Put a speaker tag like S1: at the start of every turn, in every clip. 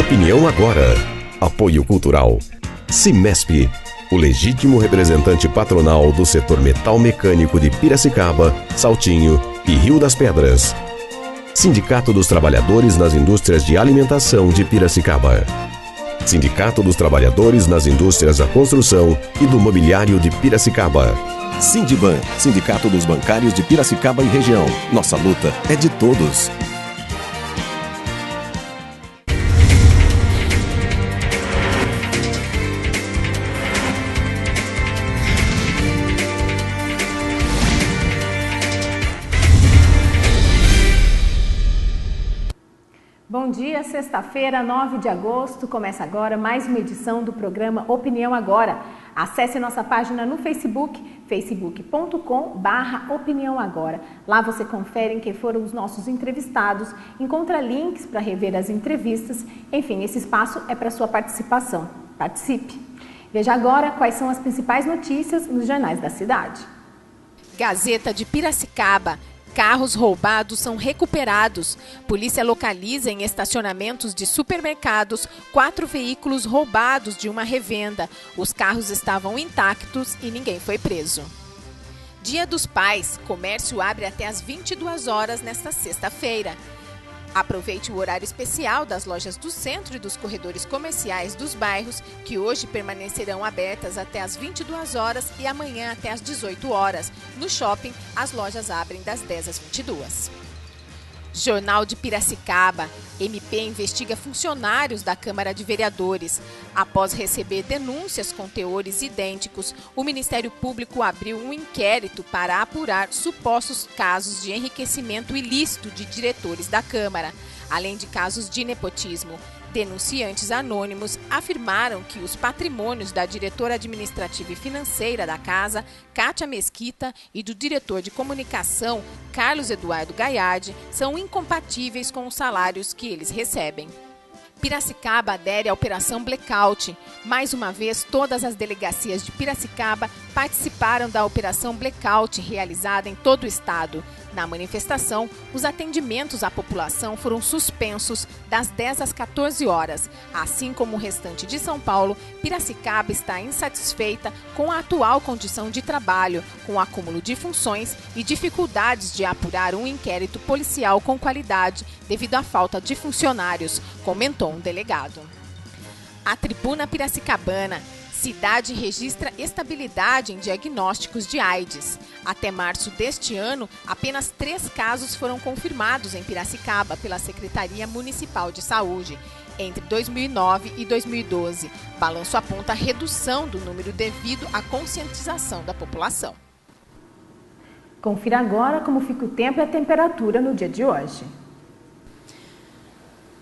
S1: Opinião agora. Apoio cultural. Cimesp, o legítimo representante patronal do setor metal mecânico de Piracicaba, Saltinho e Rio das Pedras. Sindicato dos Trabalhadores nas Indústrias de Alimentação de Piracicaba. Sindicato dos Trabalhadores nas Indústrias da Construção e do Mobiliário de Piracicaba. Sindiban, Sindicato dos Bancários de Piracicaba e região. Nossa luta é de todos.
S2: Bom dia, sexta-feira, 9 de agosto, começa agora mais uma edição do programa Opinião Agora. Acesse nossa página no Facebook, facebook.com/Opinião Agora. Lá você confere quem foram os nossos entrevistados, encontra links para rever as entrevistas, enfim, esse espaço é para sua participação. Participe! Veja agora quais são as principais notícias nos jornais da cidade.
S3: Gazeta de Piracicaba. Carros roubados são recuperados. Polícia localiza em estacionamentos de supermercados 4 veículos roubados de uma revenda. Os carros estavam intactos e ninguém foi preso. Dia dos Pais. Comércio abre até às 22 horas nesta sexta-feira. Aproveite o horário especial das lojas do centro e dos corredores comerciais dos bairros, que hoje permanecerão abertas até às 22 horas e amanhã até às 18 horas. No shopping, as lojas abrem das 10 às 22. Jornal de Piracicaba. MP investiga funcionários da Câmara de Vereadores. Após receber denúncias com teores idênticos, o Ministério Público abriu um inquérito para apurar supostos casos de enriquecimento ilícito de diretores da Câmara, além de casos de nepotismo. Denunciantes anônimos afirmaram que os patrimônios da diretora administrativa e financeira da casa, Kátia Mesquita, e do diretor de comunicação, Carlos Eduardo Gaiardi, são incompatíveis com os salários que eles recebem. Piracicaba adere à Operação Blackout. Mais uma vez, todas as delegacias de Piracicaba participaram da Operação Blackout realizada em todo o estado. Na manifestação, os atendimentos à população foram suspensos das 10 às 14 horas. Assim como o restante de São Paulo, Piracicaba está insatisfeita com a atual condição de trabalho, com acúmulo de funções e dificuldades de apurar um inquérito policial com qualidade devido à falta de funcionários, comentou um delegado. A Tribuna Piracicabana. Cidade registra estabilidade em diagnósticos de AIDS. Até março deste ano, apenas 3 casos foram confirmados em Piracicaba pela Secretaria Municipal de Saúde. Entre 2009 e 2012, balanço aponta a redução do número devido à conscientização da população.
S2: Confira agora como fica o tempo e a temperatura no dia de hoje.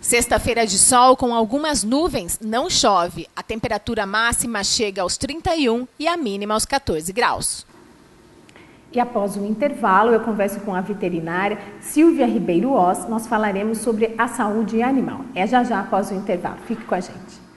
S3: Sexta-feira de sol com algumas nuvens, não chove. A temperatura máxima chega aos 31 e a mínima aos 14 graus.
S2: E após o intervalo, eu converso com a veterinária Silvia Ribeiro Oz. Nós falaremos sobre a saúde animal. É já após o intervalo. Fique com a gente.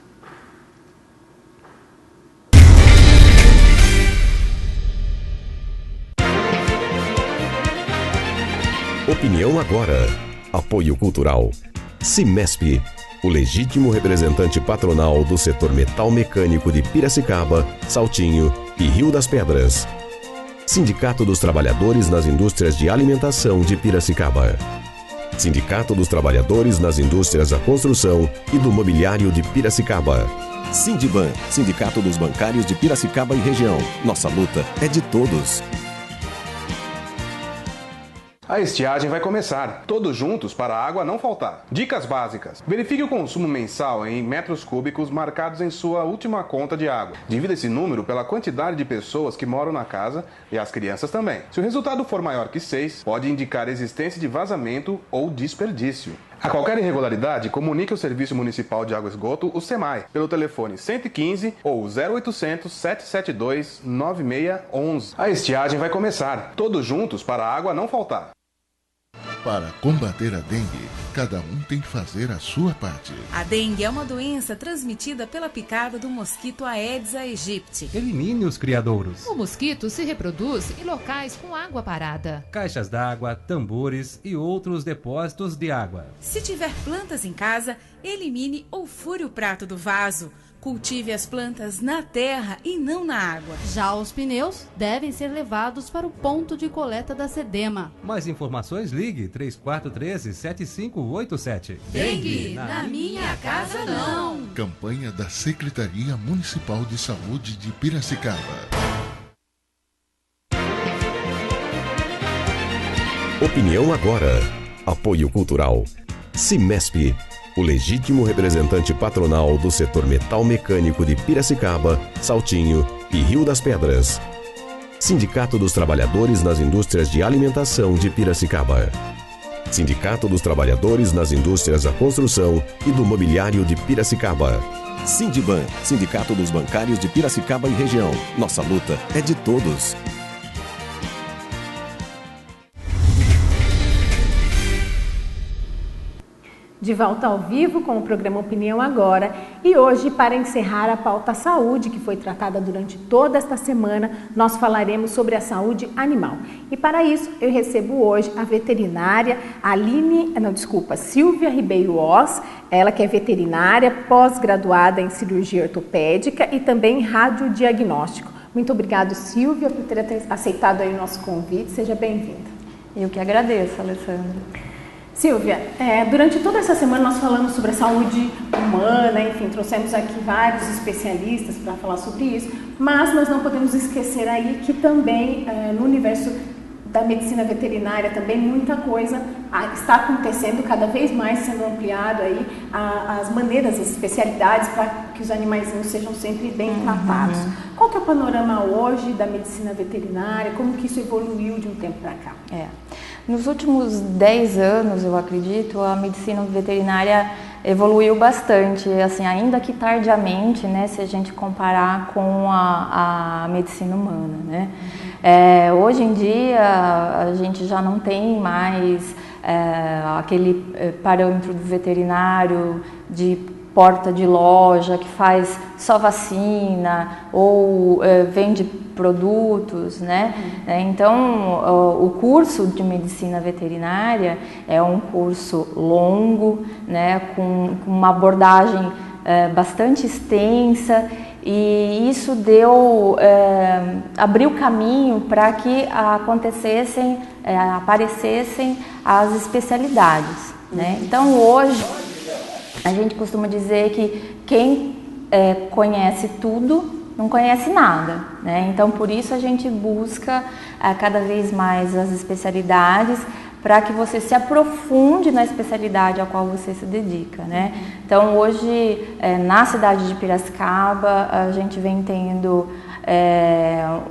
S1: Opinião agora. Apoio cultural. Cimesp, o legítimo representante patronal do setor metal mecânico de Piracicaba, Saltinho e Rio das Pedras. Sindicato dos Trabalhadores nas Indústrias de Alimentação de Piracicaba. Sindicato dos Trabalhadores nas Indústrias da Construção e do Mobiliário de Piracicaba. Sindiban, Sindicato dos Bancários de Piracicaba e região. Nossa luta é de todos.
S4: A estiagem vai começar, todos juntos para a água não faltar. Dicas básicas. Verifique o consumo mensal em metros cúbicos marcados em sua última conta de água. Divida esse número pela quantidade de pessoas que moram na casa e as crianças também. Se o resultado for maior que 6, pode indicar existência de vazamento ou desperdício. A qualquer irregularidade, comunique ao Serviço Municipal de Água e Esgoto, o SEMAI, pelo telefone 115 ou 0800 772 9611. A estiagem vai começar, todos juntos para a água não faltar.
S5: Para combater a dengue, cada um tem que fazer a sua parte.
S6: A dengue é uma doença transmitida pela picada do mosquito Aedes aegypti.
S7: Elimine os criadouros.
S8: O mosquito se reproduz em locais com água parada.
S7: Caixas d'água, tambores e outros depósitos de água.
S6: Se tiver plantas em casa, elimine ou fure o prato do vaso. Cultive as plantas na terra e não na água.
S9: Já os pneus devem ser levados para o ponto de coleta da SEDEMA.
S7: Mais informações, ligue 3413-7587.
S9: Dengue, na minha casa não.
S5: Campanha da Secretaria Municipal de Saúde de Piracicaba.
S1: Opinião agora. Apoio cultural. Cimesp, o legítimo representante patronal do setor metal mecânico de Piracicaba, Saltinho e Rio das Pedras. Sindicato dos Trabalhadores nas Indústrias de Alimentação de Piracicaba. Sindicato dos Trabalhadores nas Indústrias da Construção e do Mobiliário de Piracicaba. Sindiban, Sindicato dos Bancários de Piracicaba e região. Nossa luta é de todos.
S2: De volta ao vivo com o programa Opinião Agora e hoje, para encerrar a pauta saúde que foi tratada durante toda esta semana, nós falaremos sobre a saúde animal. E para isso eu recebo hoje a veterinária Silvia Ribeiro Oz, ela que é veterinária, pós-graduada em cirurgia ortopédica e também em radiodiagnóstico. Muito obrigada, Silvia, por ter aceitado aí o nosso convite. Seja bem-vinda.
S10: Eu que agradeço, Alessandra.
S2: Silvia, durante toda essa semana nós falamos sobre a saúde humana, enfim, trouxemos aqui vários especialistas para falar sobre isso, mas nós não podemos esquecer aí que também no universo da medicina veterinária também muita coisa está acontecendo, cada vez mais sendo ampliado aí as maneiras, as especialidades para que os animaizinhos sejam sempre bem tratados. Qual que é o panorama hoje da medicina veterinária, como que isso evoluiu de um tempo para cá?
S10: Nos últimos 10 anos, eu acredito, a medicina veterinária evoluiu bastante, assim, ainda que tardiamente, né, se a gente comparar com a medicina humana, né? Hoje em dia, a gente já não tem mais aquele parâmetro do veterinário de porta de loja que faz só vacina ou vende produtos, né? Então, o curso de medicina veterinária é um curso longo, né? Com uma abordagem bastante extensa, e isso abriu caminho para que aparecessem as especialidades, né? Então, hoje a gente costuma dizer que quem conhece tudo não conhece nada, né? Então, por isso a gente busca cada vez mais as especialidades para que você se aprofunde na especialidade a qual você se dedica, né? Então, hoje, na cidade de Piracicaba, a gente vem tendo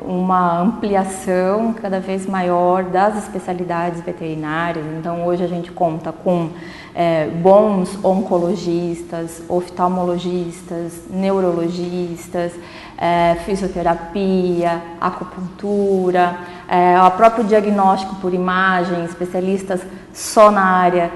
S10: uma ampliação cada vez maior das especialidades veterinárias. Então, hoje a gente conta com bons oncologistas, oftalmologistas, neurologistas, fisioterapia, acupuntura, o próprio diagnóstico por imagem, especialistas só na área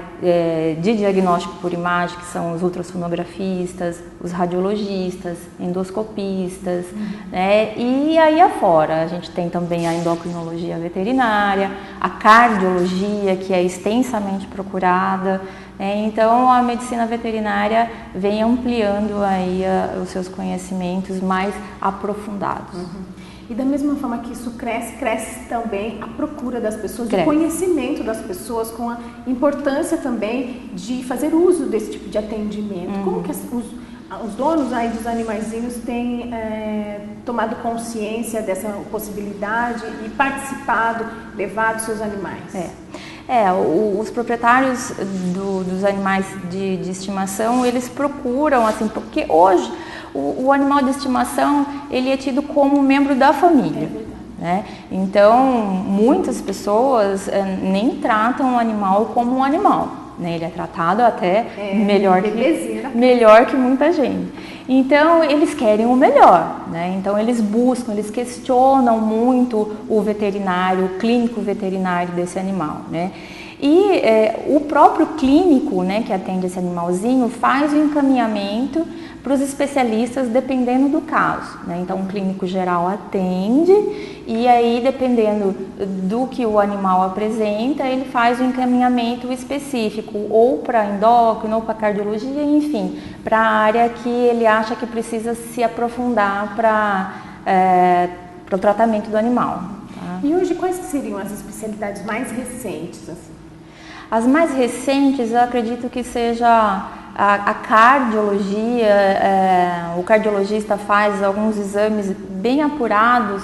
S10: de diagnóstico por imagem, que são os ultrassonografistas, os radiologistas, endoscopistas, né? E aí afora, a gente tem também a endocrinologia veterinária, a cardiologia, que é extensamente procurada. Então, a medicina veterinária vem ampliando aí os seus conhecimentos mais aprofundados.
S2: E da mesma forma que isso cresce também a procura das pessoas, o conhecimento das pessoas, com a importância também de fazer uso desse tipo de atendimento. Como que os donos aí dos animaizinhos têm tomado consciência dessa possibilidade e participado, levado seus animais?
S10: Os proprietários dos animais de estimação, eles procuram, assim, porque hoje o animal de estimação, ele é tido como membro da família, né? Então, muitas pessoas nem tratam o animal como um animal, né? Ele é tratado até melhor que muita gente. Então, eles querem o melhor, né? Então, eles buscam, eles questionam muito o veterinário, o clínico veterinário desse animal, né? E o próprio clínico, né, que atende esse animalzinho, faz o encaminhamento para os especialistas dependendo do caso, né? Então, o clínico geral atende e aí, dependendo do que o animal apresenta, ele faz o encaminhamento específico ou para endócrino ou para cardiologia, enfim, para a área que ele acha que precisa se aprofundar para o tratamento do animal. Tá?
S2: E hoje, quais seriam as especialidades mais recentes? Assim?
S10: As mais recentes, eu acredito que seja a cardiologia. O cardiologista faz alguns exames bem apurados,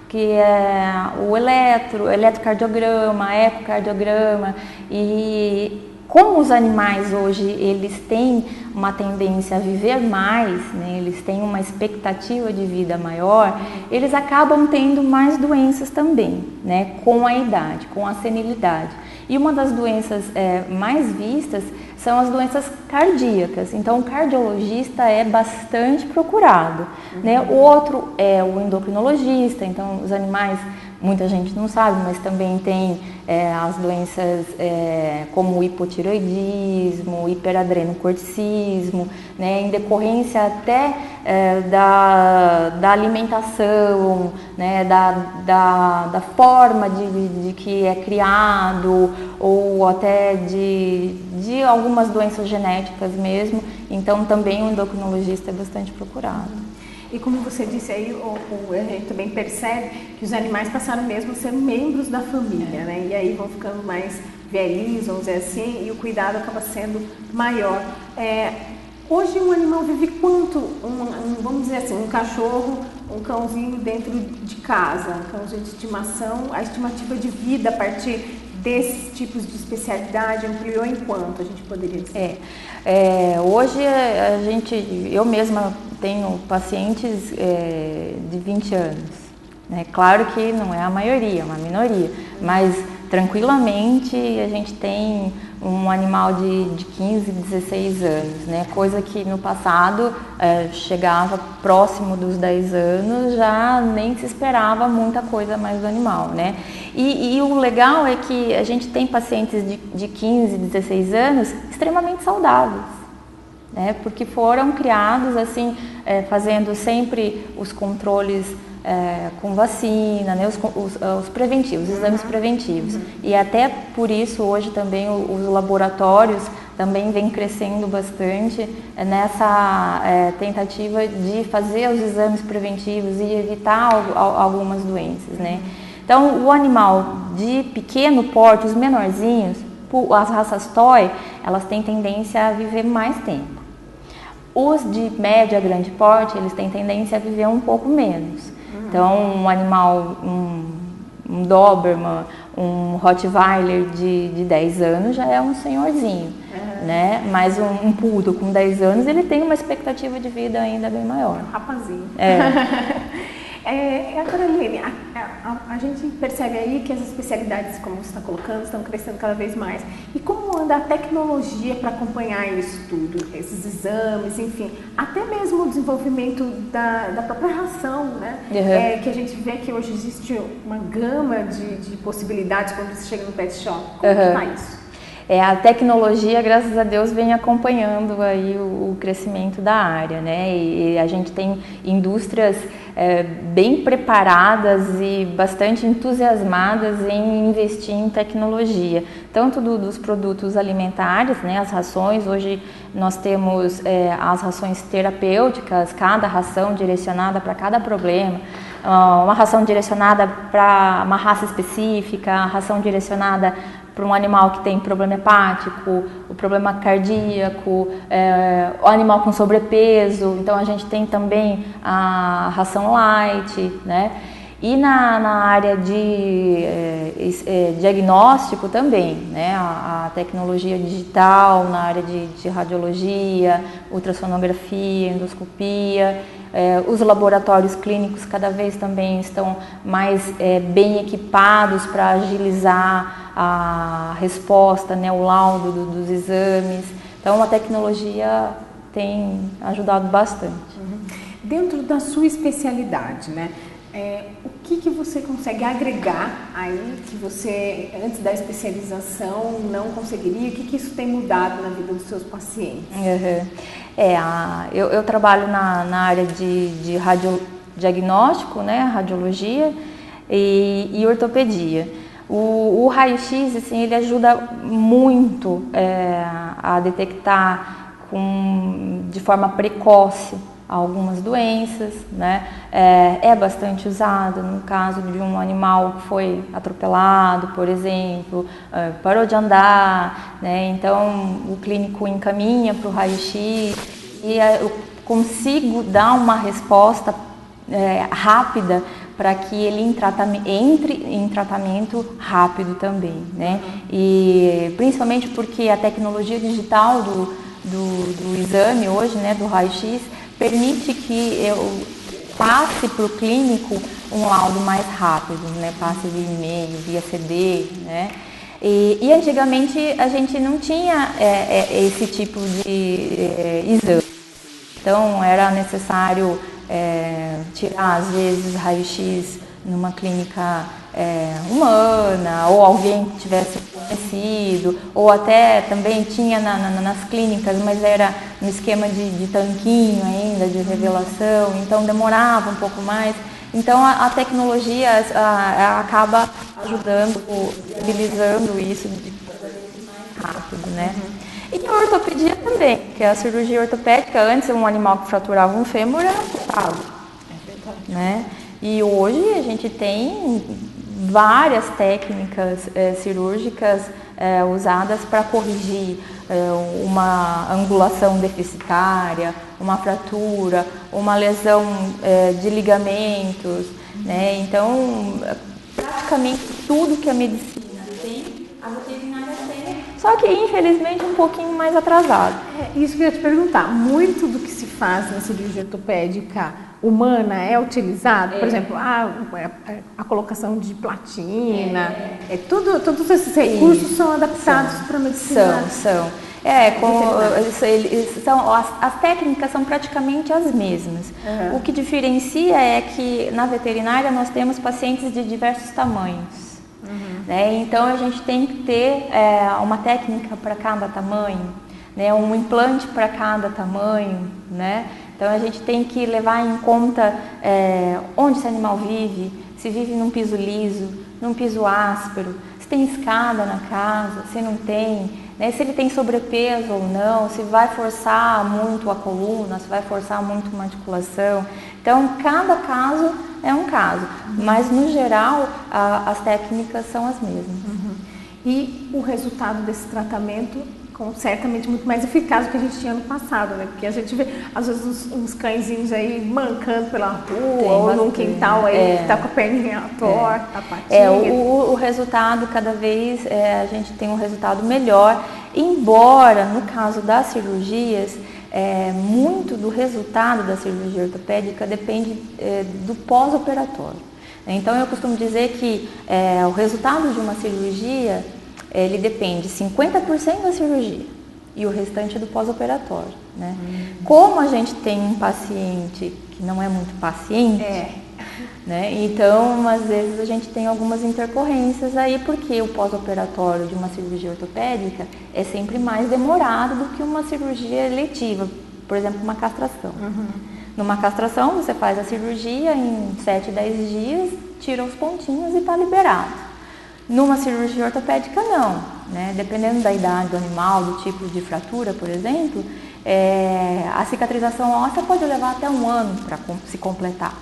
S10: que é o eletrocardiograma, ecocardiograma, e como os animais hoje eles têm uma tendência a viver mais, né, eles têm uma expectativa de vida maior, eles acabam tendo mais doenças também, né, com a idade, com a senilidade. E uma das doenças mais vistas são as doenças cardíacas. Então, o cardiologista é bastante procurado, né? O outro é o endocrinologista. Então, os animais, muita gente não sabe, mas também tem as doenças como o hipotireoidismo, hiperadrenocorticismo, né? Em decorrência até da alimentação, né? Da forma de que é criado, ou até de algumas doenças genéticas mesmo. Então, também o endocrinologista é bastante procurado.
S2: E como você disse aí, a gente também percebe que os animais passaram mesmo a ser membros da família, né? E aí vão ficando mais velhinhos, vamos dizer assim, e o cuidado acaba sendo maior. Hoje um animal vive quanto? Vamos dizer assim, um cachorro, um cãozinho dentro de casa, um cãozinho de estimação, a estimativa de vida a partir desses tipos de especialidade ampliou em quanto, a gente poderia dizer?
S10: Hoje eu mesma tenho pacientes de 20 anos, né? Claro que não é a maioria, é uma minoria, mas tranquilamente a gente tem um animal de 15, 16 anos, né? Coisa que no passado chegava próximo dos 10 anos, já nem se esperava muita coisa mais do animal, né? E o legal é que a gente tem pacientes de 15, 16 anos extremamente saudáveis, né? Porque foram criados assim, fazendo sempre os controles com vacina, né? Os preventivos, os exames preventivos. E até por isso hoje também os laboratórios também vêm crescendo bastante nessa tentativa de fazer os exames preventivos e evitar algumas doenças, né? Então, o animal de pequeno porte, os menorzinhos, as raças toy, elas têm tendência a viver mais tempo. Os de média, grande porte, eles têm tendência a viver um pouco menos. Então, um animal, um Doberman, um Rottweiler de 10 anos já é um senhorzinho, né? Mas um Poodle com 10 anos, ele tem uma expectativa de vida ainda bem maior.
S2: Um rapazinho. Agora, Aline, a gente percebe aí que as especialidades, como você está colocando, estão crescendo cada vez mais. E como anda a tecnologia para acompanhar isso tudo? Esses exames, enfim, até mesmo o desenvolvimento da própria ração, né? Que a gente vê que hoje existe uma gama de possibilidades quando você chega no pet shop. Como está isso?
S10: A tecnologia, graças a Deus, vem acompanhando aí o crescimento da área, né? E a gente tem indústrias bem preparadas e bastante entusiasmadas em investir em tecnologia, tanto dos produtos alimentares, né? As rações, hoje nós temos as rações terapêuticas, cada ração direcionada para cada problema, uma ração direcionada para uma raça específica, a ração direcionada para um animal que tem problema hepático, o problema cardíaco, o animal com sobrepeso. Então a gente tem também a ração light, né? E na área de diagnóstico também, né? A tecnologia digital, na área de radiologia, ultrassonografia, endoscopia. Os laboratórios clínicos cada vez também estão mais bem equipados para agilizar a resposta, né, o laudo dos exames. Então a tecnologia tem ajudado bastante.
S2: Dentro da sua especialidade, né? O que você consegue agregar aí que você, antes da especialização, não conseguiria? O que isso tem mudado na vida dos seus pacientes?
S10: Eu trabalho na área de radiodiagnóstico, né, radiologia e ortopedia. O raio-x, assim, ele ajuda muito a detectar de forma precoce algumas doenças, né? É bastante usado no caso de um animal que foi atropelado, por exemplo, parou de andar, né? Então o clínico encaminha para o raio-x e eu consigo dar uma resposta rápida para que ele entre em tratamento rápido também, né? E principalmente porque a tecnologia digital do exame hoje, né, do raio-x, permite que eu passe para o clínico um laudo mais rápido, né? Passe via e-mail, via CD, né? E antigamente a gente não tinha esse tipo de exame. Então era necessário tirar às vezes raio-x numa clínica humana, ou alguém que tivesse conhecido, ou até também tinha nas clínicas, mas era no esquema de tanquinho ainda, de revelação, então demorava um pouco mais. Então a tecnologia acaba ajudando, viabilizando isso de mais rápido, né? E a ortopedia também, que é a cirurgia ortopédica. Antes um animal que fraturava um fêmur era amputado, né? E hoje a gente tem várias técnicas cirúrgicas usadas para corrigir uma angulação deficitária, uma fratura, uma lesão de ligamentos, né? Então, praticamente tudo que a medicina tem, a veterinária tem, só que infelizmente um pouquinho mais atrasado.
S2: Isso que eu ia te perguntar, muito do que se faz na cirurgia ortopédica humana é utilizado? Por exemplo, a colocação de platina, todos esses recursos são adaptados para a medicina?
S10: São. As técnicas são praticamente as mesmas. O que diferencia é que na veterinária nós temos pacientes de diversos tamanhos. Né? Então a gente tem que ter uma técnica para cada tamanho, né? Um implante para cada tamanho, né? Então a gente tem que levar em conta onde esse animal vive, se vive num piso liso, num piso áspero, se tem escada na casa, se não tem, né? Se ele tem sobrepeso ou não, se vai forçar muito a coluna, se vai forçar muito uma articulação. Então cada caso é um caso, mas no geral as técnicas são as mesmas.
S2: E o resultado desse tratamento certamente muito mais eficaz do que a gente tinha no passado, né? Porque a gente vê, às vezes, uns cãezinhos aí mancando pela rua, ou num quintal aí que tá com a perninha torta, a patinha.
S10: O resultado, cada vez a gente tem um resultado melhor, embora no caso das cirurgias, muito do resultado da cirurgia ortopédica depende do pós-operatório. Então eu costumo dizer que o resultado de uma cirurgia ele depende 50% da cirurgia e o restante do pós-operatório, né? Como a gente tem um paciente que não é muito paciente, né? Então às vezes a gente tem algumas intercorrências aí, porque o pós-operatório de uma cirurgia ortopédica é sempre mais demorado do que uma cirurgia eletiva, por exemplo, uma castração. Numa castração você faz a cirurgia em 7, 10 dias, tira os pontinhos e está liberado. Numa cirurgia ortopédica não, né? Dependendo da idade do animal, do tipo de fratura, por exemplo, a cicatrização óssea pode levar até 1 ano para se completar,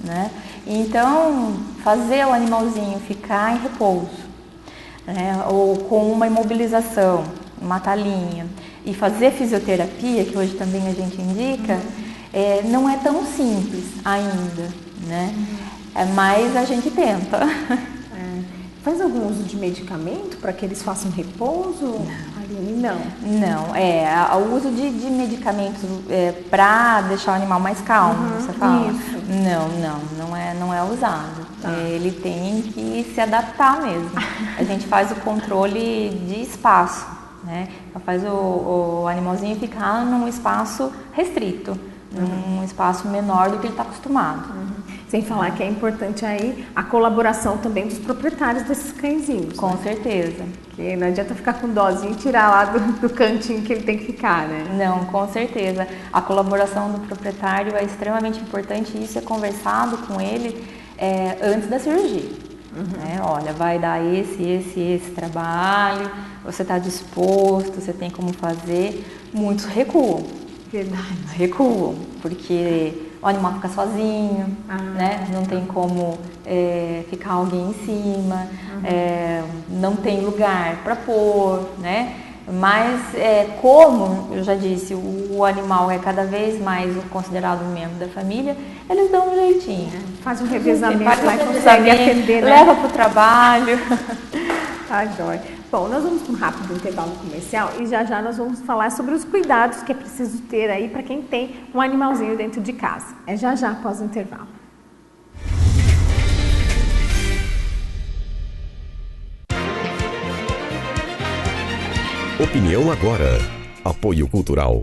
S10: né? Então, fazer o animalzinho ficar em repouso, né? Ou com uma imobilização, uma talinha, e fazer fisioterapia, que hoje também a gente indica, não é tão simples ainda, né? Mas a gente tenta.
S2: Faz algum uso de medicamento para que eles façam repouso? Não.
S10: Não, o uso de medicamentos para deixar o animal mais calmo, você fala?
S2: Isso.
S10: Não é usado. Ele tem que se adaptar mesmo. A gente faz o controle de espaço, né? Faz o animalzinho ficar num espaço restrito, num espaço menor do que ele está acostumado.
S2: Sem falar que é importante aí a colaboração também dos proprietários desses cãezinhos.
S10: Com certeza.
S2: Porque não adianta ficar com dozinho e tirar lá do cantinho que ele tem que ficar, né?
S10: Não, com certeza. A colaboração do proprietário é extremamente importante e isso é conversado com ele antes da cirurgia. Olha, vai dar esse trabalho, você está disposto, você tem como fazer. Muitos recuam.
S2: Verdade.
S10: Recuam, porque o animal fica sozinho, né? Não tem como ficar alguém em cima, não tem lugar para pôr, né? Mas, como eu já disse, o animal é cada vez mais considerado um membro da família, eles dão um jeitinho.
S2: Faz um revezamento, consegue atender, né?
S10: Leva para o trabalho.
S2: Tá jóia. Bom, nós vamos para um rápido intervalo comercial e já nós vamos falar sobre os cuidados que é preciso ter aí para quem tem um animalzinho dentro de casa. É já após o intervalo.
S1: Opinião agora. Apoio cultural.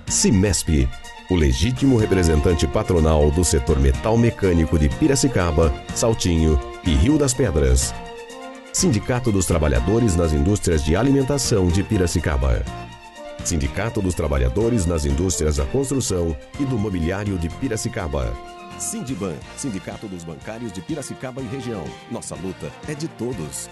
S1: Cimesp, o legítimo representante patronal do setor metal mecânico de Piracicaba, Saltinho e Rio das Pedras. Sindicato dos Trabalhadores nas Indústrias de Alimentação de Piracicaba. Sindicato dos Trabalhadores nas Indústrias da Construção e do Mobiliário de Piracicaba. Sindiban, Sindicato dos Bancários de Piracicaba e região. Nossa luta é de todos.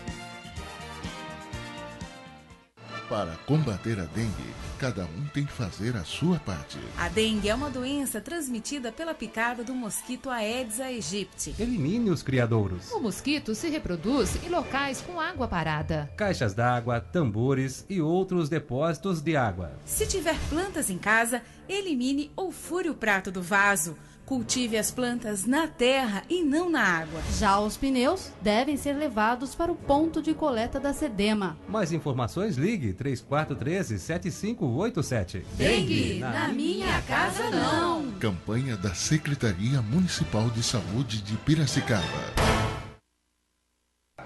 S5: Para combater a dengue, cada um tem que fazer a sua parte.
S6: A dengue é uma doença transmitida pela picada do mosquito Aedes aegypti.
S7: Elimine os criadouros.
S8: O mosquito se reproduz em locais com água parada.
S7: Caixas d'água, tambores e outros depósitos de água.
S6: Se tiver plantas em casa, elimine ou fure o prato do vaso. Cultive as plantas na terra e não na água.
S9: Já os pneus devem ser levados para o ponto de coleta da SEDEMA.
S7: Mais informações, ligue 3413-7587.
S8: Dengue, na minha casa não.
S5: Campanha da Secretaria Municipal de Saúde de Piracicaba.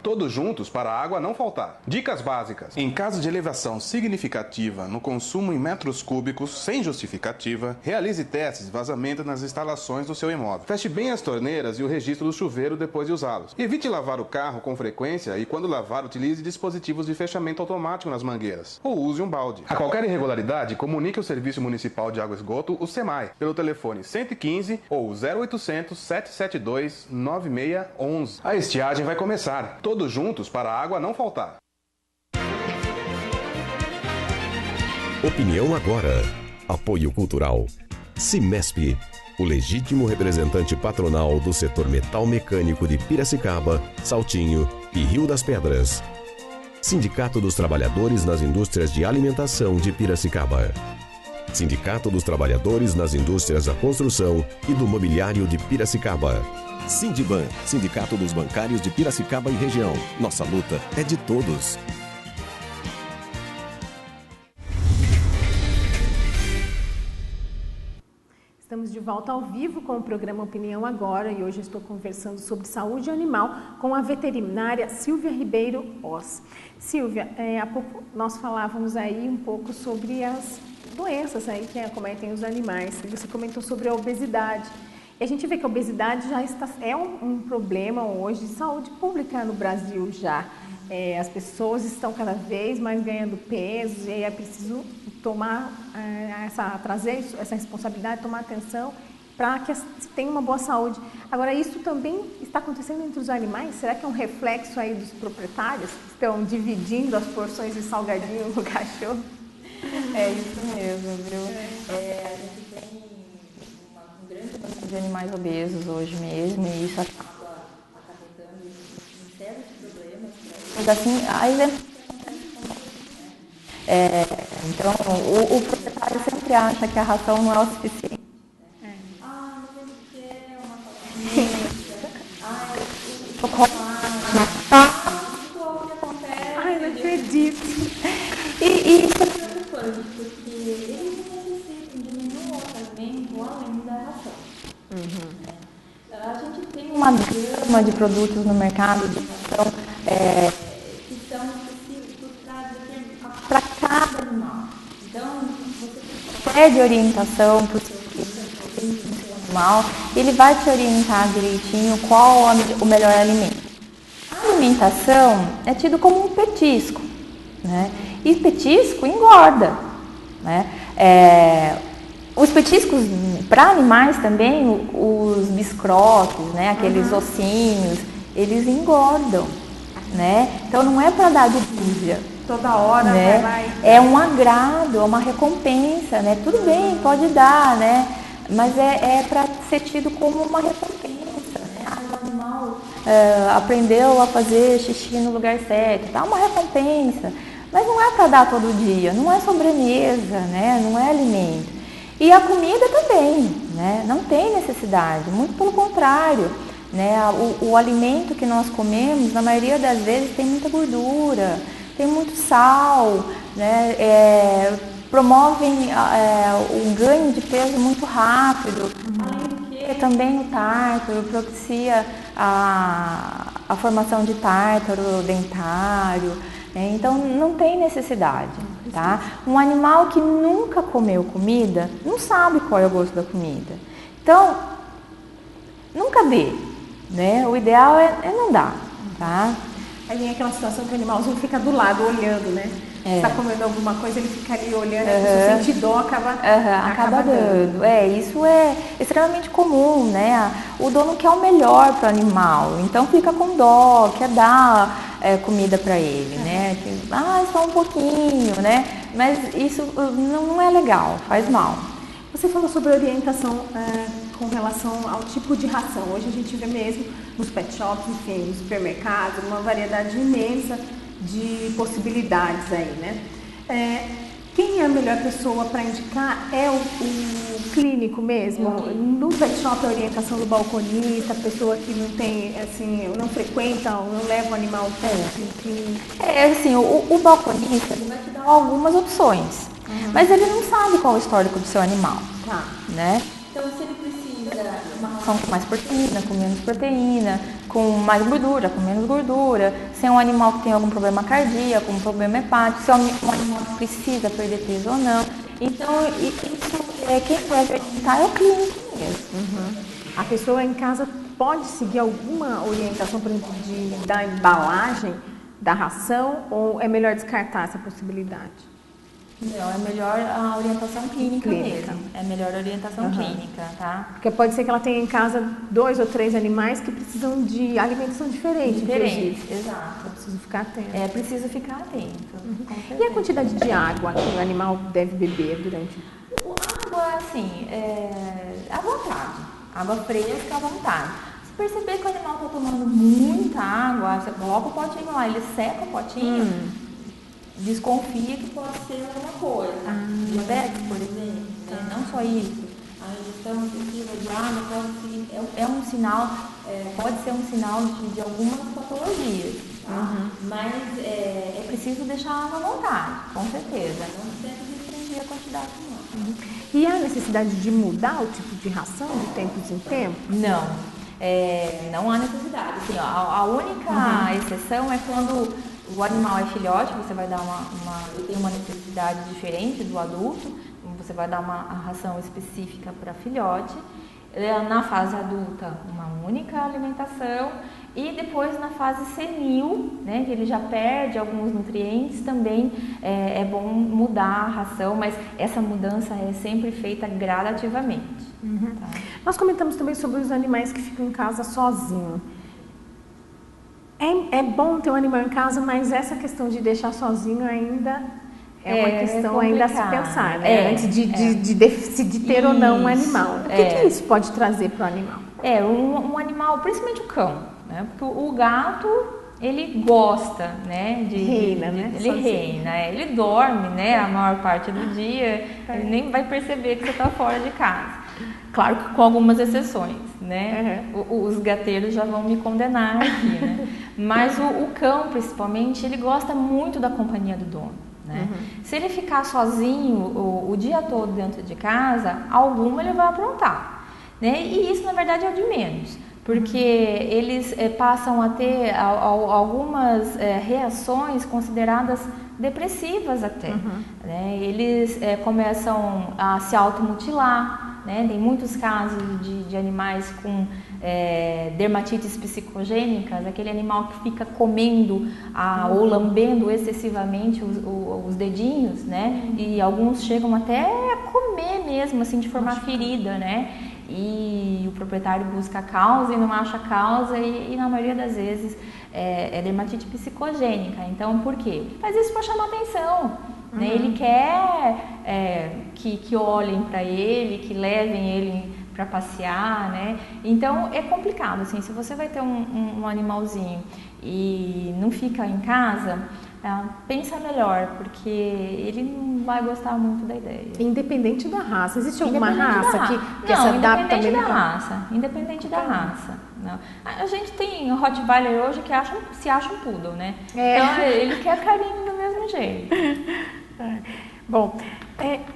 S4: Todos juntos para a água não faltar. Dicas básicas. Em caso de elevação significativa no consumo em metros cúbicos, sem justificativa, realize testes de vazamento nas instalações do seu imóvel. Feche bem as torneiras e o registro do chuveiro depois de usá-los. Evite lavar o carro com frequência e, quando lavar, utilize dispositivos de fechamento automático nas mangueiras. Ou use um balde. A qualquer irregularidade, comunique ao Serviço Municipal de Água e Esgoto, o SEMAI, pelo telefone 115 ou 0800 772 9611. A estiagem vai começar. Todos juntos para a água não faltar.
S1: Opinião agora. Apoio cultural. Cimesp, o legítimo representante patronal do setor metal mecânico de Piracicaba, Saltinho e Rio das Pedras. Sindicato dos Trabalhadores nas Indústrias de Alimentação de Piracicaba. Sindicato dos Trabalhadores nas Indústrias da Construção e do Mobiliário de Piracicaba. Sindiban, Sindicato dos Bancários de Piracicaba e região. Nossa luta é de todos.
S2: Estamos de volta ao vivo com o programa Opinião Agora e hoje estou conversando sobre saúde animal com a veterinária Silvia Ribeiro Oz. Silvia, há pouco nós falávamos aí um pouco sobre as doenças aí que acometem os animais. Você comentou sobre a obesidade. E a gente vê que a obesidade já é um problema hoje de saúde pública no Brasil já. As pessoas estão cada vez mais ganhando peso e aí é preciso trazer essa responsabilidade, tomar atenção para que se tenha uma boa saúde. Agora, isso também está acontecendo entre os animais? Será que é um reflexo aí dos proprietários que estão dividindo as porções de salgadinho no cachorro?
S10: É isso mesmo, viu? A gente tem um grande número de animais obesos hoje mesmo e isso acaba acarretando em sérios problemas. Mas assim, então, o proprietário sempre acha que a ração não é o suficiente. Mas ele quer uma saladinha. O chocolate. O que acontece?
S2: Ai, não acredito.
S10: E isso é preocupante, porque eles necessitam de nenhum outro alimento além da ração. A gente tem uma gama de produtos no mercado de ração que são específicos para cada animal. Então, você pede orientação para o seu animal animal, ele vai te orientar direitinho qual o melhor alimento. A alimentação é tido como um petisco, né? E petisco engorda, né? Os petiscos para animais também, os biscroques, né? Aqueles ossinhos, eles engordam, né? Então não é para dar de dúvida.
S2: Toda hora, né? Vai.
S10: É um agrado, é uma recompensa, né? Tudo bem, pode dar, né? Mas é para ser tido como uma recompensa, né? O animal aprendeu a fazer xixi no lugar certo, dá uma recompensa. Mas não é para dar todo dia, não é sobremesa, né? Não é alimento. E a comida também, né? Não tem necessidade, muito pelo contrário, né? O alimento que nós comemos, na maioria das vezes, tem muita gordura, tem muito sal, né? Promovem o ganho de peso muito rápido, além do que também o tártaro propicia a formação de tártaro dentário, né? Então não tem necessidade, tá? Um animal que nunca comeu comida não sabe qual é o gosto da comida, então nunca dê, né? O ideal é não dar, tá?
S2: Aí vem aquela situação que o animalzinho fica do lado olhando, né? Você tá comendo alguma coisa, ele fica ali olhando, a pessoa sente dó, acaba
S10: dando. Isso é extremamente comum, né? O dono quer o melhor para o animal, então fica com dó, quer dar comida para ele, né? Só um pouquinho, né? Mas isso não é legal, faz mal.
S2: Você falou sobre orientação com relação ao tipo de ração. Hoje a gente vê mesmo nos pet shops, enfim, nos supermercados, uma variedade imensa de possibilidades aí, né? Quem é a melhor pessoa para indicar é o clínico mesmo? No pet shop a orientação do balconista, a pessoa que não tem, assim, não frequenta, não leva o animal para
S10: assim, o balconista ele vai te dar algumas opções, mas ele não sabe qual é o histórico do seu animal, né? Então se ele precisa de uma ração com mais proteína, com menos proteína, com mais gordura, com menos gordura, se é um animal que tem algum problema cardíaco, um problema hepático, se é um animal que precisa perder peso ou não. Então, quem deve orientar é o clínico mesmo.
S2: A pessoa em casa pode seguir alguma orientação, por exemplo, da embalagem da ração, ou é melhor descartar essa possibilidade?
S10: Não, é melhor a orientação clínica mesmo. É melhor a orientação clínica, tá?
S2: Porque pode ser que ela tenha em casa 2 ou 3 animais que precisam de alimentação diferente.
S10: Exato.
S2: Eu preciso ficar atento.
S10: Preciso ficar atento.
S2: E a quantidade de água que o animal deve beber durante
S10: água, assim, à vontade. Água fresca à vontade. Se perceber que o animal está tomando muita água, você coloca o potinho lá, ele seca o potinho, desconfia que pode ser alguma coisa. Diabetes, por exemplo, não só isso. A ingestão excessiva de água é um sinal, pode ser um sinal de algumas patologias. Mas é preciso deixar a água à vontade, com certeza. Não deve restringir a quantidade não.
S2: E há necessidade de mudar o tipo de ração de tempos em tempos?
S10: Não. Não há necessidade. Assim, a única exceção é quando o animal é filhote, você vai dar ele tem uma necessidade diferente do adulto, você vai dar uma ração específica para filhote. Na fase adulta, uma única alimentação, e depois na fase senil, né, que ele já perde alguns nutrientes, também é bom mudar a ração, mas essa mudança é sempre feita gradativamente. Tá?
S2: Nós comentamos também sobre os animais que ficam em casa sozinhos. É bom ter um animal em casa, mas essa questão de deixar sozinho ainda é uma questão ainda a se pensar, né? Antes de decidir ter ou não um animal. O que isso pode trazer para o animal?
S10: Um animal, principalmente o cão, né? Porque o gato, ele gosta, né? Ele reina, ele dorme, né? A maior parte do dia, ele nem vai perceber que você está fora de casa. Claro que com algumas exceções, né? Os gateiros já vão me condenar aqui, né? Mas o cão, principalmente, ele gosta muito da companhia do dono, né? Se ele ficar sozinho o dia todo dentro de casa, alguma ele vai aprontar, né? E isso, na verdade, é o de menos, porque eles passam a ter algumas reações consideradas depressivas até, né? Eles começam a se automutilar, né? Tem muitos casos de animais com dermatites psicogênicas, aquele animal que fica comendo ou lambendo excessivamente os dedinhos, né? E alguns chegam até a comer mesmo, assim, de forma ferida, né? E o proprietário busca a causa e não acha a causa e na maioria das vezes é dermatite psicogênica. Então, por quê? Faz isso para chamar atenção, né? Ele quer que olhem para ele, que levem ele para passear, né? Então, é complicado, assim, se você vai ter um animalzinho e não fica em casa, pensa melhor, porque ele não vai gostar muito da ideia.
S2: Independente da raça, existe alguma raça que se adapta também?
S10: Independente da raça. Não. A gente tem o Rottweiler hoje que se acha um poodle, né? Então ele quer carinho do mesmo jeito.
S2: Bom,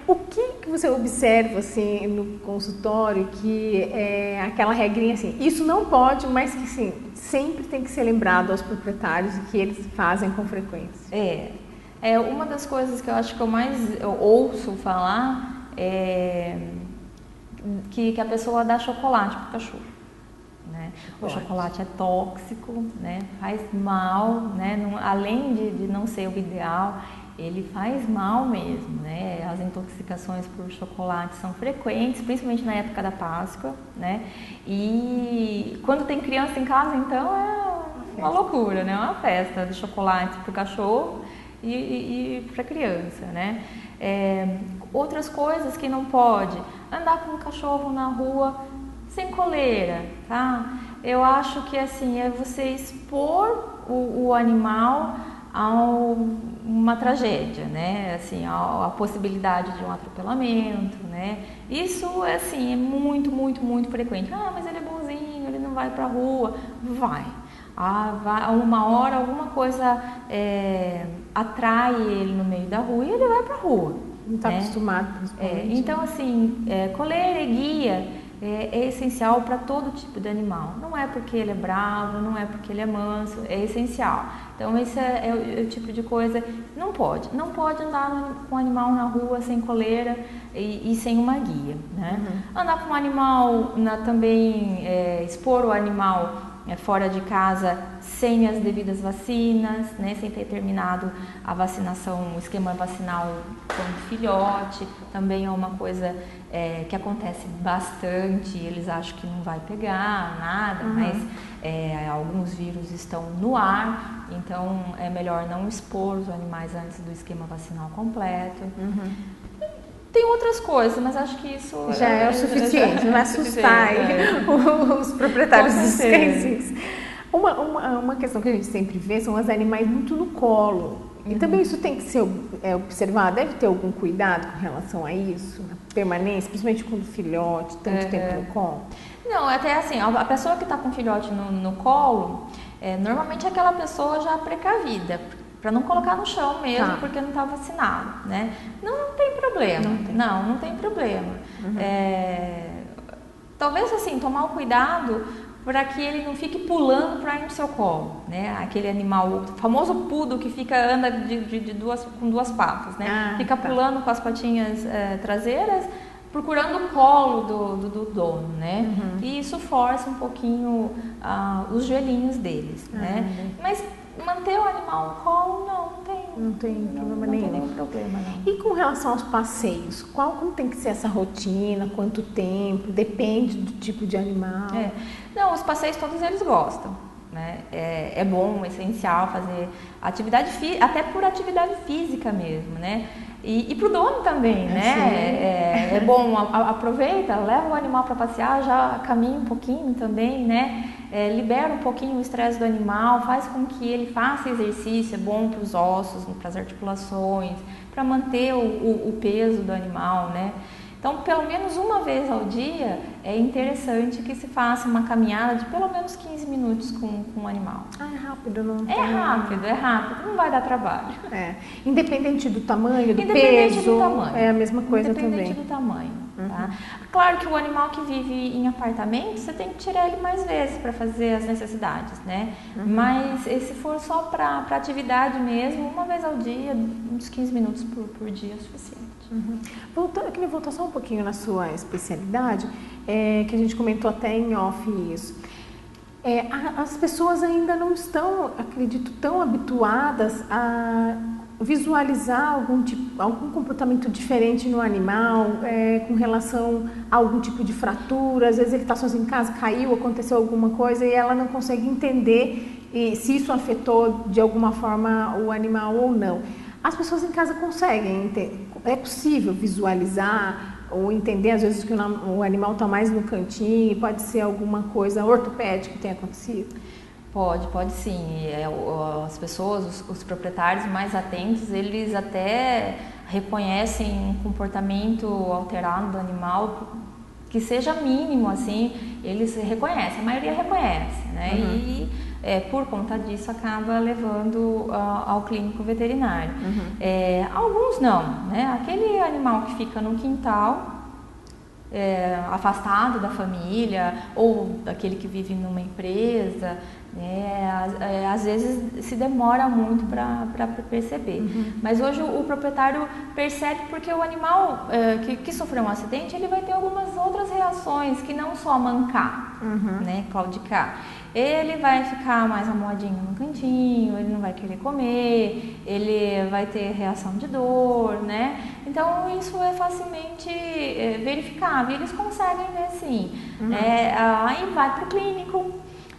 S2: o que você observa assim no consultório que é aquela regrinha assim, isso não pode, mas que sim, sempre tem que ser lembrado aos proprietários e que eles fazem com frequência?
S10: Uma das coisas que eu acho que eu mais ouço falar é que a pessoa dá chocolate para o cachorro. Né? O chocolate é tóxico, né? Faz mal, né? Além de não ser o ideal, ele faz mal mesmo, né? As intoxicações por chocolate são frequentes, principalmente na época da Páscoa, né? E quando tem criança em casa, então é uma loucura, né? Uma festa de chocolate para o cachorro e para a criança, né? Outras coisas que não pode, andar com o cachorro na rua sem coleira, tá? Eu acho que assim, é você expor o animal a uma tragédia, né? Assim, a possibilidade de um atropelamento, né? Isso, assim, é muito, muito, muito frequente. Mas ele é bonzinho, ele não vai pra rua. Vai. Uma hora alguma coisa atrai ele no meio da rua e ele vai pra rua.
S2: Não está acostumado, principalmente.
S10: Então, assim, coleira e guia é essencial para todo tipo de animal. Não é porque ele é bravo, não é porque ele é manso, é essencial. Então, esse é o tipo de coisa que não pode andar com o animal na rua sem coleira e sem uma guia, né? Andar com o animal, também expor o animal fora de casa sem as devidas vacinas, né? Sem ter terminado a vacinação, o esquema vacinal quando filhote, também é uma coisa que acontece bastante. Eles acham que não vai pegar nada, mas alguns vírus estão no ar, então é melhor não expor os animais antes do esquema vacinal completo. Tem outras coisas, mas acho que isso
S2: já é o suficiente, não vai assustar os proprietários dos cãezinhos. Uma questão que a gente sempre vê são os animais muito no colo. E também isso tem que ser observado, deve ter algum cuidado com relação a isso, a permanência, principalmente quando filhote, tanto tempo no colo?
S10: Não, até assim, a pessoa que está com filhote no colo, normalmente é aquela pessoa já precavida, para não colocar no chão mesmo, porque não está vacinado, né? Não tem problema, não tem problema. Talvez assim, tomar o cuidado para que ele não fique pulando para ir no seu colo, né? Aquele animal, o famoso poodle que anda com duas patas, né? Fica pulando com as patinhas traseiras, procurando o colo do dono, né? E isso força um pouquinho os joelhinhos deles, né? Mas manter o animal no colo, não tem problema nenhum.
S2: E com relação aos passeios, como tem que ser essa rotina, quanto tempo, depende do tipo de animal?
S10: Não, os passeios todos eles gostam, né? É bom, é essencial fazer atividade física, até por atividade física mesmo, né? E para o dono também, né? É bom, aproveita, leva o animal para passear, já caminha um pouquinho também, né? Libera um pouquinho o estresse do animal, faz com que ele faça exercício, é bom para os ossos, para as articulações, para manter o peso do animal, né? Então, pelo menos uma vez ao dia, é interessante que se faça uma caminhada de pelo menos 15 minutos com o animal.
S2: É rápido, não tem...
S10: É rápido, não vai dar trabalho.
S2: Independente do tamanho, do peso,
S10: do tamanho.
S2: é a mesma coisa também.
S10: Independente do tamanho, Tá? Claro que o animal que vive em apartamento, você tem que tirar ele mais vezes para fazer as necessidades, né? Mas se for só para atividade mesmo, uma vez ao dia, uns 15 minutos por dia é suficiente.
S2: Eu queria voltar só um pouquinho na sua especialidade, que a gente comentou até em off isso. As pessoas ainda não estão, acredito, tão habituadas a visualizar algum comportamento diferente no animal, com relação a algum tipo de fratura. Às vezes ele está sozinho em casa, caiu, aconteceu alguma coisa e ela não consegue entender se isso afetou de alguma forma o animal ou não. As pessoas em casa conseguem entender, é possível visualizar ou entender às vezes que o animal está mais no cantinho, pode ser alguma coisa ortopédica que tenha acontecido?
S10: Pode sim. As pessoas, os proprietários mais atentos, eles até reconhecem um comportamento alterado do animal, que seja mínimo, assim, eles reconhecem, a maioria reconhece, né? E por conta disso acaba levando ao clínico veterinário. Alguns não, né? Aquele animal que fica no quintal, afastado da família, ou daquele que vive numa empresa, às vezes se demora muito para perceber. Mas hoje o proprietário percebe, porque o animal que sofreu um acidente, ele vai ter algumas outras reações, que não só mancar, né, claudicar. Ele vai ficar mais amuadinho no cantinho, ele não vai querer comer, ele vai ter reação de dor, né? Então isso é facilmente verificável, eles conseguem ver sim. Aí vai para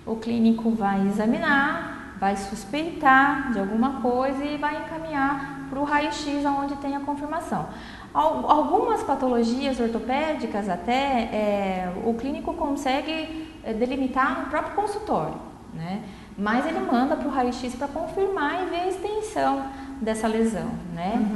S10: o clínico vai examinar, vai suspeitar de alguma coisa e vai encaminhar para o raio-x, onde tem a confirmação. Algumas patologias ortopédicas até o clínico consegue delimitar no próprio consultório, né? Mas ele manda para o raio-x para confirmar e ver a extensão dessa lesão, né?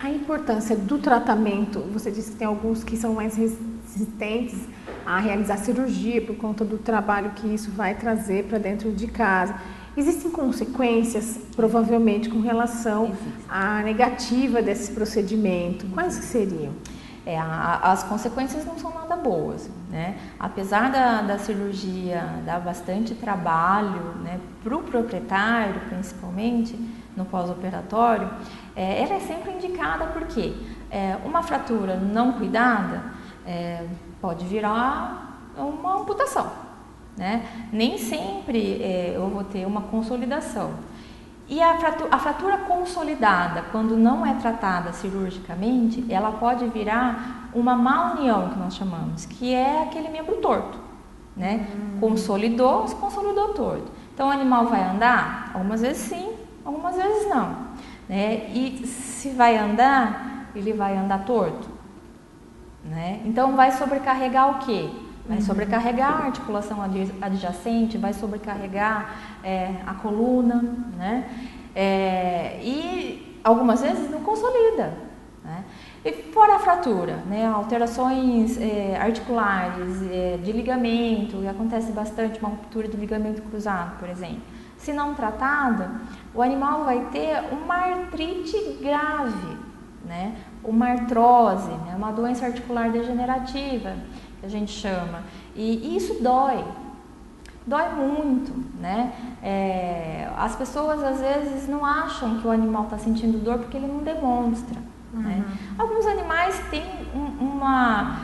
S2: A importância do tratamento, você disse que tem alguns que são mais resistentes a realizar cirurgia por conta do trabalho que isso vai trazer para dentro de casa. Existem consequências, provavelmente, com relação à negativa desse procedimento. Quais que seriam?
S10: As consequências não são nada boas, né? Apesar da cirurgia dar bastante trabalho, né, para o proprietário, principalmente no pós-operatório, ela é sempre indicada porque uma fratura não cuidada pode virar uma amputação, né? Nem sempre eu vou ter uma consolidação. E a fratura consolidada, quando não é tratada cirurgicamente, ela pode virar uma má união, que nós chamamos, que é aquele membro torto, né? Consolidou, se consolidou torto. Então o animal vai andar? Algumas vezes sim, algumas vezes não, né? E se vai andar, ele vai andar torto, né? Então vai sobrecarregar o quê? Vai sobrecarregar a articulação adjacente, vai sobrecarregar a coluna, né? E algumas vezes não consolida, né? E fora a fratura, né? Alterações articulares, de ligamento, que acontece bastante, uma ruptura do ligamento cruzado, por exemplo. Se não tratada, o animal vai ter uma artrite grave, né? Uma artrose, né? Uma doença articular degenerativa, que a gente chama, e isso dói muito, né? As pessoas às vezes não acham que o animal está sentindo dor porque ele não demonstra, né? Alguns animais têm uma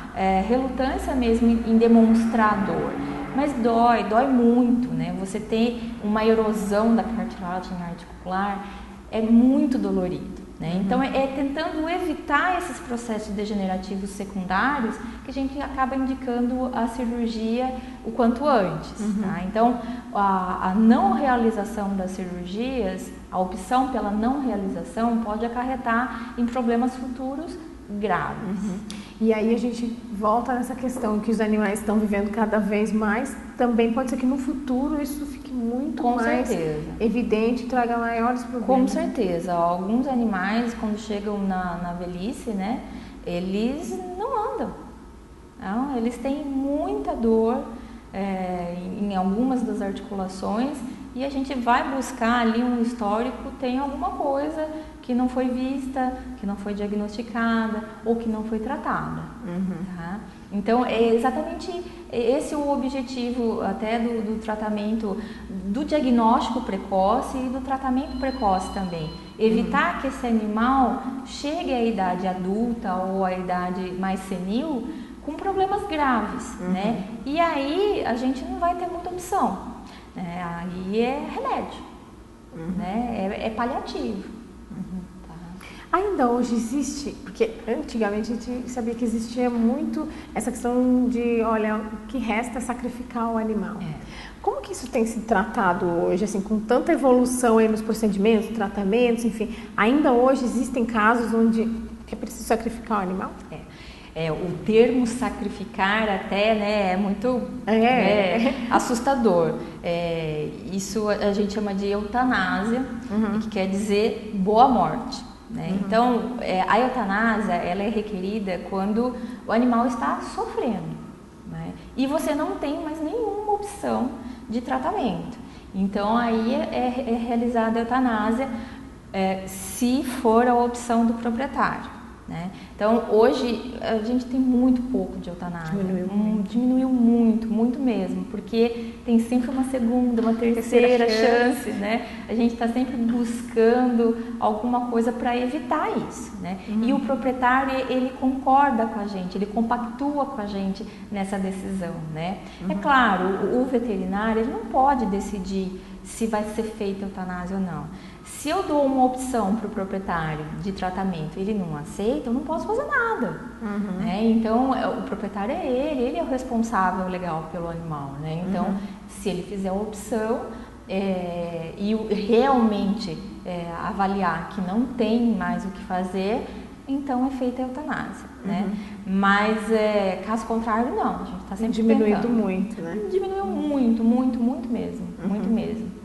S10: relutância mesmo em demonstrar dor, mas dói muito, né? Você tem uma erosão da cartilagem articular, é muito dolorido, né? Então tentando evitar esses processos degenerativos secundários que a gente acaba indicando a cirurgia o quanto antes, tá? Então a não realização das cirurgias, a opção pela não realização pode acarretar em problemas futuros graves.
S2: E aí a gente volta nessa questão que os animais estão vivendo cada vez mais, também pode ser que no futuro isso fique muito mais evidente e traga maiores problemas.
S10: Com certeza. Alguns animais, quando chegam na velhice, né, eles não andam. Não, eles têm muita dor em algumas das articulações e a gente vai buscar ali um histórico, tem alguma coisa que não foi vista, que não foi diagnosticada ou que não foi tratada. Tá? Então, é exatamente esse o objetivo até do tratamento, do diagnóstico precoce e do tratamento precoce também. Evitar que esse animal chegue à idade adulta ou à idade mais senil com problemas graves, né? E aí a gente não vai ter muita opção, né? Aí é remédio, né? É paliativo.
S2: Ainda hoje existe, porque antigamente a gente sabia que existia muito essa questão de, olha, o que resta é sacrificar o animal. Como que isso tem se tratado hoje, assim, com tanta evolução aí nos procedimentos, tratamentos, enfim, ainda hoje existem casos onde é preciso sacrificar o animal?
S10: O termo sacrificar até, né, é muito assustador. Isso a gente chama de eutanásia, que quer dizer boa morte. Né? Então, a eutanásia ela é requerida quando o animal está sofrendo, né? E você não tem mais nenhuma opção de tratamento. Então, aí é realizada a eutanásia se for a opção do proprietário. Né? Então, hoje a gente tem muito pouco de eutanásia. Diminuiu muito mesmo, porque tem sempre uma segunda, uma terceira chance, né? A gente está sempre buscando alguma coisa para evitar isso, né? E o proprietário, ele concorda com a gente, ele compactua com a gente nessa decisão, né? É claro, o veterinário, ele não pode decidir se vai ser feita eutanásia ou não. Se eu dou uma opção para o proprietário de tratamento e ele não aceita, eu não posso fazer nada. Né? Então, o proprietário é ele é o responsável legal pelo animal. Né? Então, se ele fizer a opção e realmente avaliar que não tem mais o que fazer, então é feita a eutanásia. Né? Mas, caso contrário, não. A gente está sempre
S2: diminuindo
S10: tentando.
S2: muito, né?
S10: Diminuiu muito mesmo. Muito mesmo.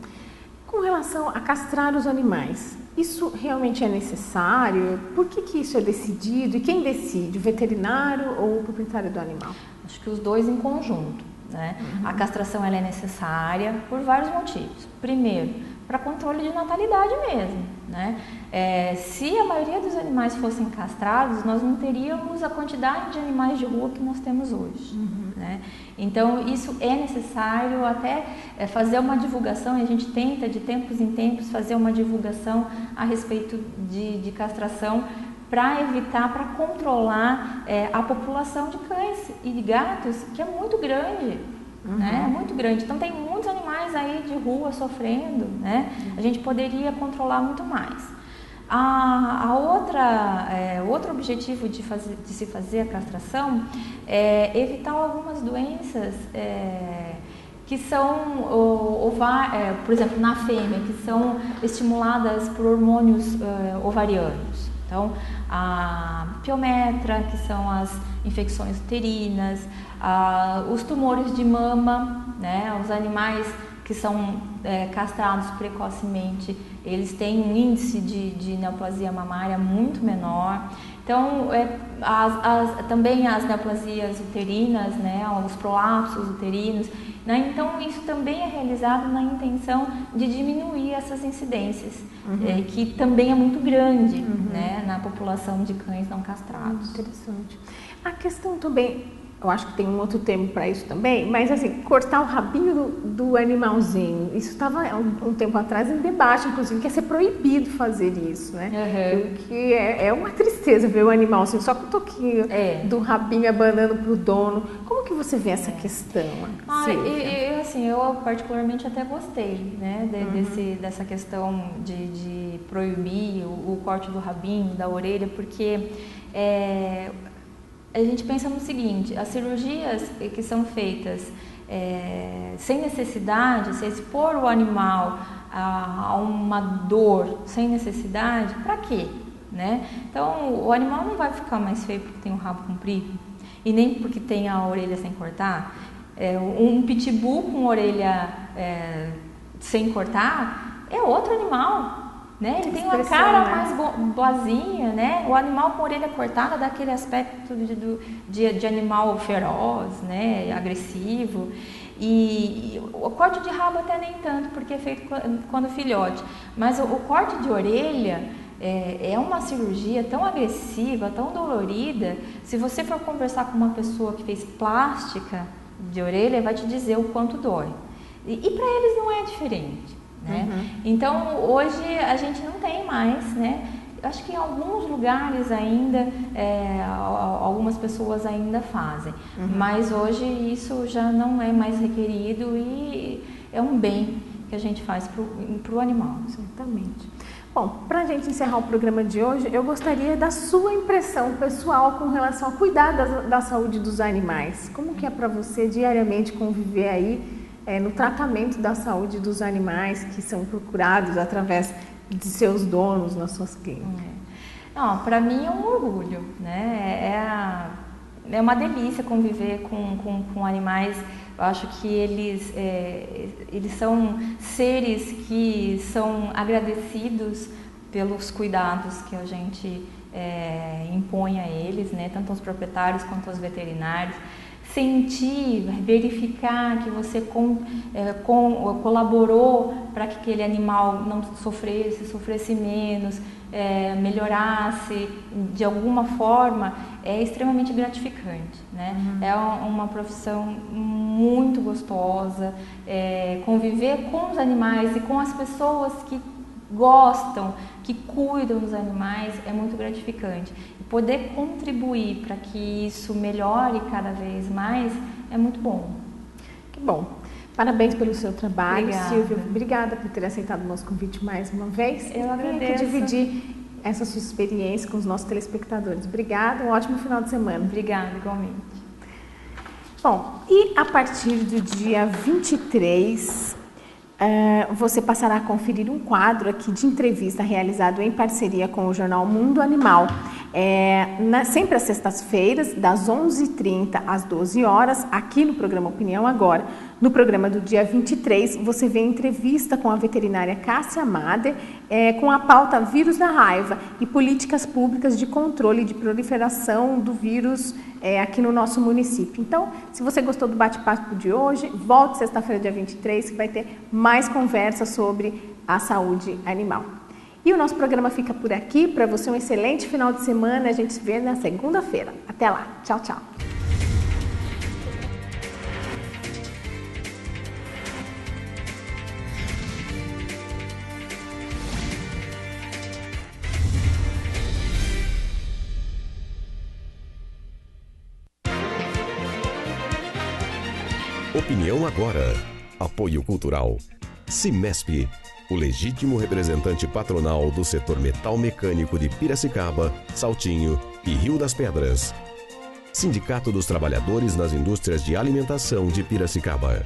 S2: Com relação a castrar os animais, isso realmente é necessário? Por que isso é decidido? E quem decide, o veterinário ou o proprietário do animal?
S10: Acho que os dois em conjunto. Né? A castração ela é necessária por vários motivos. Primeiro, para controle de natalidade mesmo. Né? Se a maioria dos animais fossem castrados, nós não teríamos a quantidade de animais de rua que nós temos hoje. Né? Então, isso é necessário até fazer uma divulgação, e a gente tenta de tempos em tempos fazer uma divulgação a respeito de castração para evitar, para controlar a população de cães e de gatos, que é muito grande. Né? É muito grande. Então, tem muitos animais aí de rua sofrendo. Né? A gente poderia controlar muito mais. Outro objetivo de se fazer a castração é evitar algumas doenças que são, por exemplo, na fêmea, que são estimuladas por hormônios ovarianos. Então, a piometra, que são as infecções uterinas, os tumores de mama, né? Os animais que são castrados precocemente, eles têm um índice de neoplasia mamária muito menor. Então, também as neoplasias uterinas, né? Os prolapsos uterinos. Né? Então, isso também é realizado na intenção de diminuir essas incidências, que também é muito grande, né? Na população de cães não castrados.
S2: Interessante. A questão também, eu acho que tem um outro termo para isso também, mas assim, cortar o rabinho do animalzinho, isso estava um tempo atrás em debate, inclusive, que ia ser proibido fazer isso, né? Porque é uma tristeza ver o animal assim, só com o toquinho do rabinho abanando para o dono. Como que você vê essa questão?
S10: Eu particularmente até gostei, né, dessa questão de proibir o corte do rabinho, da orelha, porque a gente pensa no seguinte: as cirurgias que são feitas sem necessidade, se expor o animal a uma dor sem necessidade, para quê? Né? Então, o animal não vai ficar mais feio porque tem um rabo comprido e nem porque tem a orelha sem cortar. Um pitbull com orelha sem cortar é outro animal. Né? Ele tem uma cara mais boazinha, né? O animal com a orelha cortada dá aquele aspecto de animal feroz, né? Agressivo. E o corte de rabo até nem tanto, porque é feito quando filhote. Mas o corte de orelha é uma cirurgia tão agressiva, tão dolorida. Se você for conversar com uma pessoa que fez plástica de orelha, vai te dizer o quanto dói. E para eles não é diferente, né? Então, hoje a gente não tem mais, né? Acho que em alguns lugares ainda, algumas pessoas ainda fazem, mas hoje isso já não é mais requerido e é um bem que a gente faz para o animal.
S2: Exatamente. Bom, para a gente encerrar o programa de hoje, eu gostaria da sua impressão pessoal com relação a cuidar da saúde dos animais. Como que é para você diariamente conviver aí no tratamento da saúde dos animais que são procurados através de seus donos nas suas clínicas?
S10: Não, para mim é um orgulho, né? É uma delícia conviver com animais. Eu acho que eles são seres que são agradecidos pelos cuidados que a gente impõe a eles, né? Tanto aos proprietários quanto aos veterinários. Sentir, verificar que você colaborou para que aquele animal não sofresse menos, melhorasse de alguma forma, é extremamente gratificante, né? É uma profissão muito gostosa, conviver com os animais e com as pessoas que gostam, que cuidam dos animais é muito gratificante. E poder contribuir para que isso melhore cada vez mais é muito bom.
S2: Que bom. Parabéns pelo seu trabalho,
S10: Obrigada.
S2: Silvia. Obrigada por ter aceitado o nosso convite mais uma vez.
S10: Eu agradeço.
S2: E dividir essa sua experiência com os nossos telespectadores. Obrigada, um ótimo final de semana.
S10: Obrigada, igualmente.
S2: Bom, e a partir do dia 23... você passará a conferir um quadro aqui de entrevista realizado em parceria com o jornal Mundo Animal. Sempre às sextas-feiras, das 11h30 às 12 horas, aqui no programa Opinião Agora. No programa do dia 23, você vê entrevista com a veterinária Cássia Mader, com a pauta Vírus da Raiva e políticas públicas de controle de proliferação do vírus aqui no nosso município. Então, se você gostou do bate-papo de hoje, volte sexta-feira, dia 23, que vai ter mais conversa sobre a saúde animal. E o nosso programa fica por aqui. Para você, um excelente final de semana. A gente se vê na segunda-feira. Até lá. Tchau, tchau.
S1: Opinião Agora. Apoio Cultural. Cimesp, o legítimo representante patronal do setor metal mecânico de Piracicaba, Saltinho e Rio das Pedras. Sindicato dos Trabalhadores nas Indústrias de Alimentação de Piracicaba.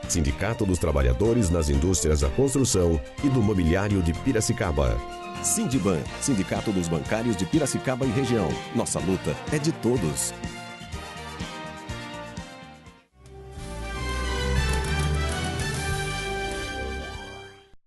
S1: Sindicato dos Trabalhadores nas Indústrias da Construção e do Mobiliário de Piracicaba. Sindiban, Sindicato dos Bancários de Piracicaba e Região. Nossa luta é de todos.